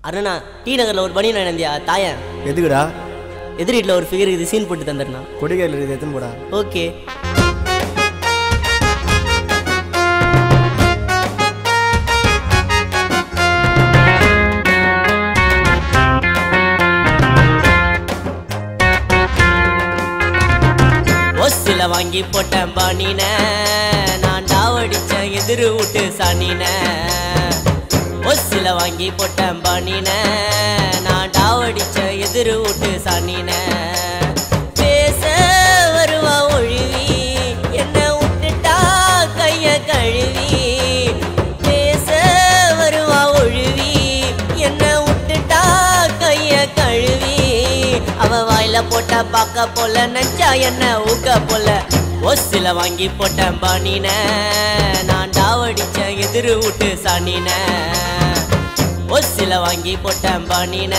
அண்ணா D நகரில் ஒரு பனியன் நந்தியா தாயன் எதுக்குடா? எதிர் வீட்டில் ஒரு ஃபிகர் இது சீன் போட்டு தந்துடுண்ணா. கொடிகையில் இருக்குது எத்தனை போடா? ஓகே. ஒசில வாங்கி போட்டேன் பானின நான் டாவடிச்சேன் எதிர் விட்டு சாணின. ஒசில வாங்கி போட்டேன் பானின நான் டாவடிச்சேன் எதிர் விட்டு சாணின. பேச வருவா ஒழுவி என்ன விட்டுட்டா கைய கழுவி. பேச வருவா ஒழுவி என்ன விட்டுட்டா கைய கழுவி. அவ வாயில போட்ட பாக்க போல நெஞ்சா என்ன ஊக்க போல. ஒசில வாங்கி போட்டேன் பானின நான் டாவடிச்சேன் எதிர் விட்டு சாணின. ஒசில வாங்கி போட்டேன் பானின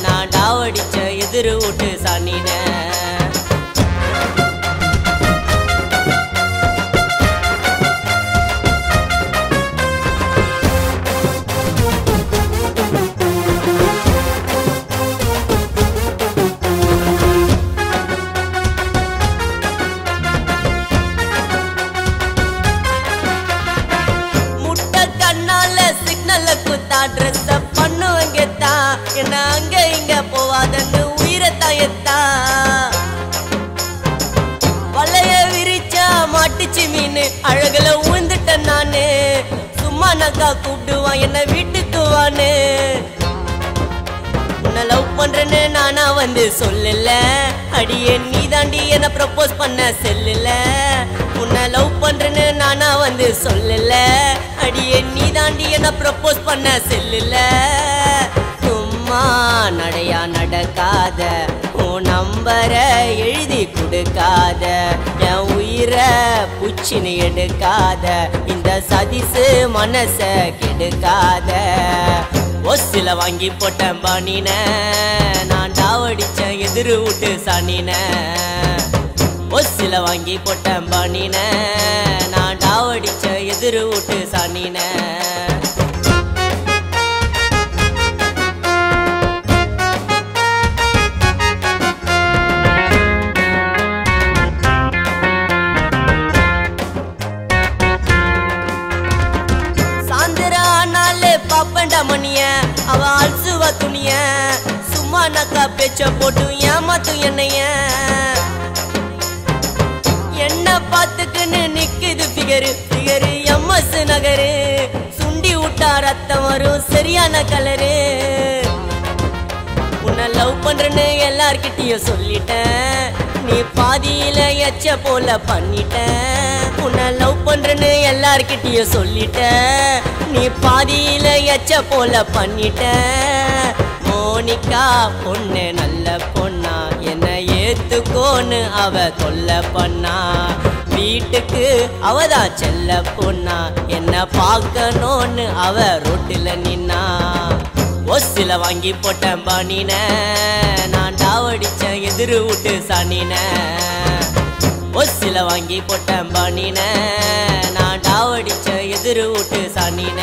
நான் டாவடிச்சேன் எதிர் விட்டு சாணின. ட்ரெஸ்ஸ பண்ணுவங்க தான் என்ன அங்க இங்க போவாதன்னு உயிரத்தாயத்தா. வலைய விரிச்சா மாட்டுச்சு மீன் அழகுல உழுந்துட்டேன் நானு. சும்மா நக்கா கூப்பிடுவான் என்ன வீட்டுக்கு வான்னு. உன்னை லவ் பண்றேன்னு நானா வந்து சொல்லல. அடியே நீ தாண்டி என்ன ப்ரப்போஸ் பண்ண செல்லுல. உன்னை லவ் பண்றேன்னு நானா வந்து சொல்லல. அடியே நீ தாண்டி என்ன ப்ரப்போஸ் பண்ண செல்லுல. சும்மா நடையா நடக்காத உன் நம்பர எழுதி கொடுக்காத. என் உயிரை புச்சின்னு எடுக்காத இந்த சதிசு மனச கெடுக்காத. ஒசில வாங்கி போட்டேன் பானின நான் டாவடிச்சேன் எதிர் விட்டு சாணின. ஒசில வாங்கி போட்டேன் பானின நான் டாவடிச்சேன் எதிர் விட்டு சாணின. சாந்திரானாலே பாப்பண்டா மணிய அவ அல்சுவா துணிய. சும்மா நக்கா பேச்ச போட்டு ஏமாத்தும் என்னைய. என்ன பாத்துக்குன்னு நிக்குது ஃபிகரு ஃபிகரு எம்எஸ் நகரு. சுண்டி விட்டா ரத்தம் வரும் சரியான கலரு. உன்னை லவ் பண்றேன்னு எல்லார்கிட்டயும் சொல்லிட்டேன். நீ பாதியில எச்ச போல பண்ணிட்ட. உன்னை லவ் பண்றேன்னு எல்லார்கிட்டயும் சொல்லிட்ட. நீ பாதியில எச்ச போல பண்ணிட்ட. மோனிகா பொண்ணு நல்ல பொண்ணா என்ன ஏத்துக்கோன்னு அவ தொல்ல பண்ணா. வீட்டுக்கு அவதான் செல்ல பொண்ணா என்ன பார்க்கணும்னு அவ ரோட்டில நின்னா. ஒசில வாங்கி போட்டேன் பானின நான் டாவடிச்சேன் எதிர் விட்டு சாணின. ஒசில வாங்கி போட்டேன் பானின நான் டாவடிச்சேன் எதிர் விட்டு சாணின.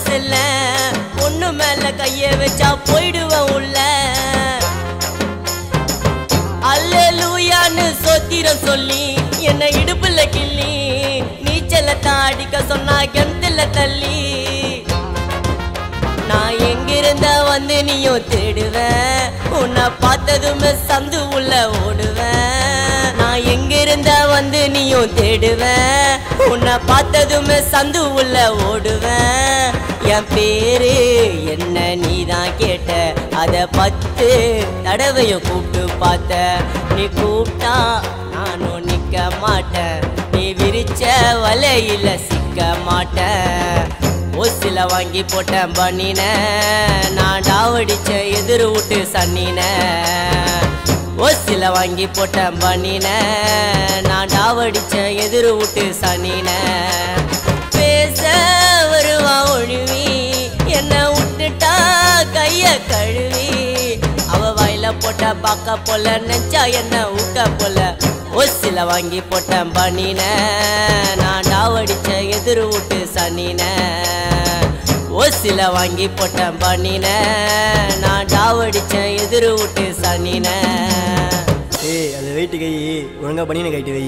செல்ல பொண்ணு மேல கைய வச்சா போயிடுவேன் உள்ள. அல்லேலூயான்னு சோத்திரம் சொல்லி என்ன இடுப்புல கிள்ளி. நீச்சல தாடிக்க சொன்னா கிணத்துல தள்ளி. நான் எங்கிருந்த வந்து நீயும் தேடுவேன். உன்னை பார்த்ததுமே சந்து உள்ள ஓடுவேன். நான் எங்கிருந்த வந்து நீயும் தேடுவேன். உன்னை பார்த்ததுமே சந்து உள்ள ஓடுவேன். என் பேரு என்ன நீதான் கேட்ட. அத 10 தடவையும் கூப்பிட்டு பார்த்த. நீ கூப்பிட்டா நானும் நிக்க மாட்டேன். நீ விரிச்ச வலையில சிக்க மாட்டேன். ஒசில வாங்கி போட்டேன் பண்ணின நான் டாவடிச்ச எதிர் விட்டு சன்னின ஓசில வாங்கி போட்டேன் பண்ணின நான் டாவடிச்ச எதிர் விட்டு சனின பேச வருவா ஒழுவி என்ன விட்டுட்டா கைய கழுவி அவ வாயில போட்ட பாக்க போல நெஞ்சா என்ன ஊக்க போல ஓசில வாங்கி போட்டேன் பண்ணின நான் டாவடிச்ச எதிர் விட்டு சனின ஓசில வாங்கி போட்டேன் பண்ணின நான் டாவடிச்ச எதிர் விட்டு சனின ஏய் அது வெயிட்டு கை ஒழுங்கா பண்ணின கைட்டு வை